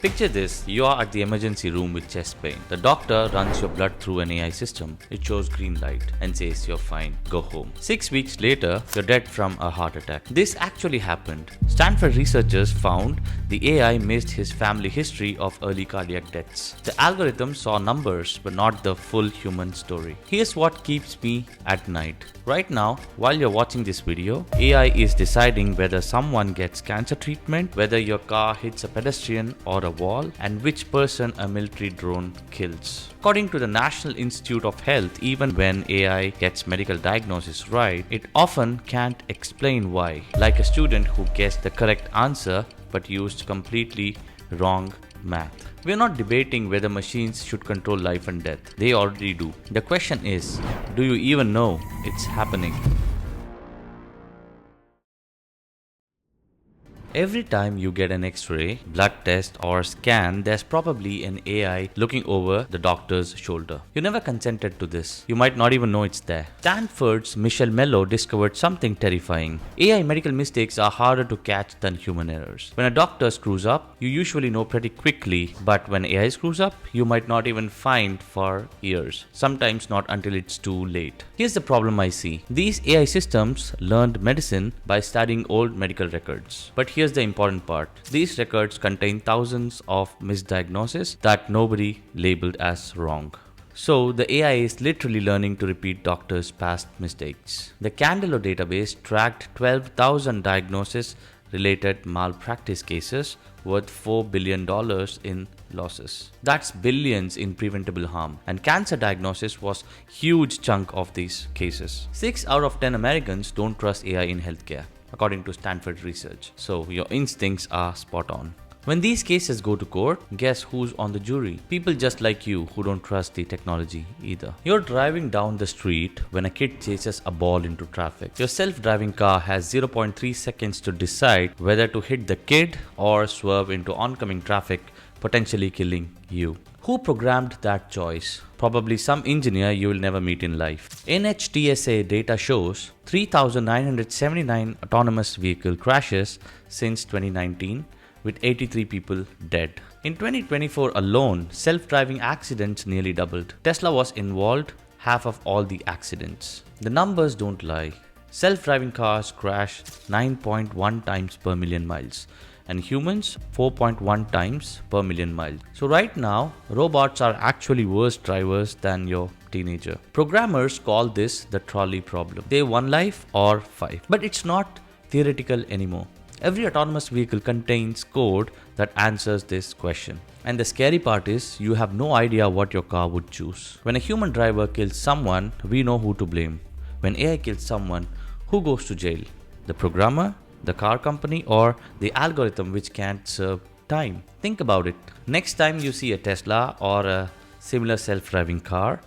Picture this, you are at the emergency room with chest pain. The doctor runs your blood through an AI system. It shows green light and says you're fine, go home. 6 weeks later, you're dead from a heart attack. This actually happened. Stanford researchers found the AI missed his family history of early cardiac deaths. The algorithm saw numbers but not the full human story. Here's what keeps me at night. Right now, while you're watching this video, AI is deciding whether someone gets cancer treatment, whether your car hits a pedestrian or a wall, and which person a military drone kills. According to the National Institute of Health, even when AI gets medical diagnosis right, it often can't explain why. Like a student who guessed the correct answer but used completely wrong math. We're not debating whether machines should control life and death. They already do. The question is, do you even know it's happening? Every time you get an X-ray, blood test or scan, there's probably an AI looking over the doctor's shoulder. You never consented to this. You might not even know it's there. Stanford's Michelle Mello discovered something terrifying. AI medical mistakes are harder to catch than human errors. When a doctor screws up, you usually know pretty quickly, but when AI screws up, you might not even find for years. Sometimes not until it's too late. Here's the problem I see. These AI systems learned medicine by studying old medical records. But here's the important part. These records contain thousands of misdiagnoses that nobody labeled as wrong. So the AI is literally learning to repeat doctors' past mistakes. The Candelo database tracked 12,000 diagnosis-related malpractice cases worth $4 billion in losses. That's billions in preventable harm. And cancer diagnosis was a huge chunk of these cases. 6 out of 10 Americans don't trust AI in healthcare, according to Stanford research. So your instincts are spot on. When these cases go to court, guess who's on the jury? People just like you who don't trust the technology either. You're driving down the street when a kid chases a ball into traffic. Your self-driving car has 0.3 seconds to decide whether to hit the kid or swerve into oncoming traffic, potentially killing you. Who programmed that choice? Probably some engineer you will never meet in life. NHTSA data shows 3,979 autonomous vehicle crashes since 2019, with 83 people dead. In 2024 alone, self-driving accidents nearly doubled. Tesla was involved half of all the accidents. The numbers don't lie. Self-driving cars crash 9.1 times per million miles, and humans 4.1 times per million miles. So right now, robots are actually worse drivers than your teenager. Programmers call this the trolley problem. Say 1 life or 5. But it's not theoretical anymore. Every autonomous vehicle contains code that answers this question. And the scary part is, you have no idea what your car would choose. When a human driver kills someone, we know who to blame. When AI kills someone, who goes to jail? The programmer, the car company, or the algorithm which can't serve time? Think about it. Next time you see a Tesla or a similar self-driving car,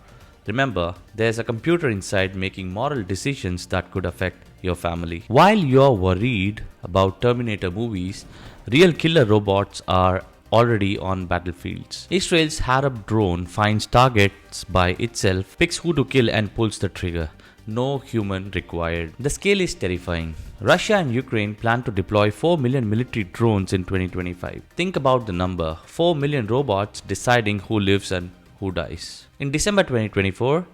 remember, there's a computer inside making moral decisions that could affect your family. While you're worried about Terminator movies, real killer robots are already on battlefields. Israel's Harab drone finds targets by itself, picks who to kill and pulls the trigger. No human required. The scale is terrifying. Russia and Ukraine plan to deploy 4 million military drones in 2025. Think about the number. 4 million robots deciding who lives and who dies. In December 2024,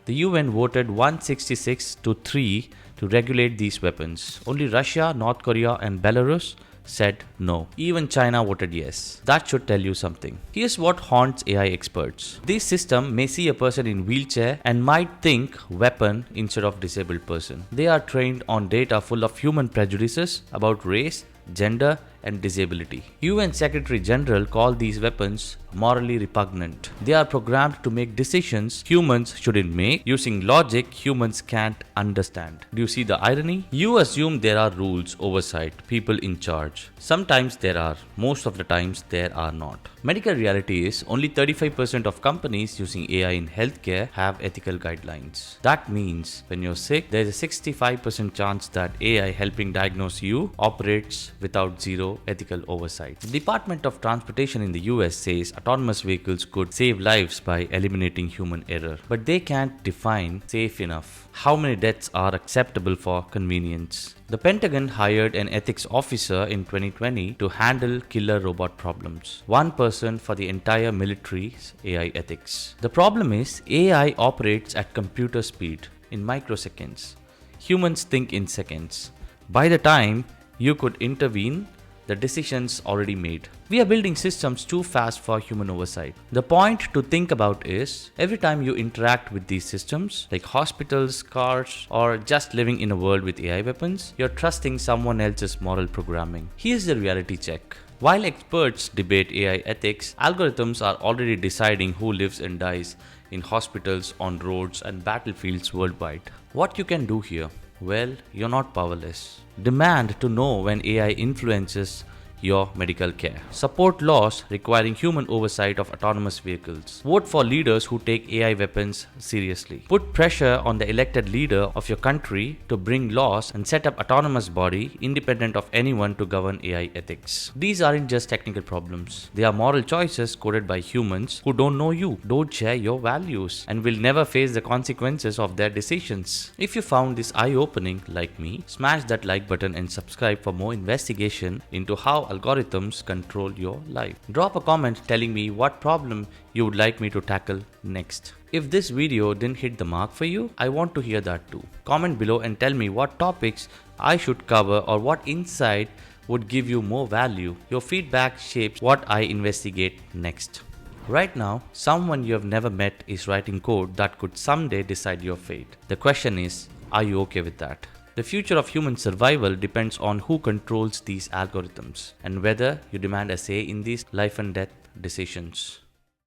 the UN voted 166 to 3 to regulate these weapons. Only Russia, North Korea, and Belarus said no. Even China voted yes. That should tell you something. Here's what haunts AI experts. This system may see a person in wheelchair and might think weapon instead of disabled person. They are trained on data full of human prejudices about race, gender, and disability. UN Secretary General called these weapons morally repugnant. They are programmed to make decisions humans shouldn't make, using logic humans can't understand. Do you see the irony? You assume there are rules, oversight, people in charge. Sometimes there are, most of the times there are not. Medical reality is only 35% of companies using AI in healthcare have ethical guidelines. That means when you're sick, there's a 65% chance that AI helping diagnose you operates without zero zero ethical oversight. The Department of Transportation in the US says autonomous vehicles could save lives by eliminating human error, but they can't define safe enough. How many deaths are acceptable for convenience? The Pentagon hired an ethics officer in 2020 to handle killer robot problems. One person for the entire military's AI ethics. The problem is AI operates at computer speed in microseconds. Humans think in seconds. By the time you could intervene, the decision's already made. We are building systems too fast for human oversight. The point to think about is every time you interact with these systems, like hospitals, cars, or just living in a world with AI weapons, you're trusting someone else's moral programming. Here's the reality check. While experts debate AI ethics, algorithms are already deciding who lives and dies in hospitals, on roads, and battlefields worldwide. What you can do here? Well, you're not powerless. Demand to know when AI influences your medical care. Support laws requiring human oversight of autonomous vehicles. Vote for leaders who take AI weapons seriously. Put pressure on the elected leader of your country to bring laws and set up autonomous body independent of anyone to govern AI ethics. These aren't just technical problems. They are moral choices coded by humans who don't know you, don't share your values, and will never face the consequences of their decisions. If you found this eye-opening like me, smash that like button and subscribe for more investigation into how algorithms control your life. Drop a comment telling me what problem you would like me to tackle next. If this video didn't hit the mark for you, I want to hear that too. Comment below and tell me what topics I should cover or what insight would give you more value. Your feedback shapes what I investigate next. Right now, someone you have never met is writing code that could someday decide your fate. The question is, are you okay with that? The future of human survival depends on who controls these algorithms and whether you demand a say in these life and death decisions.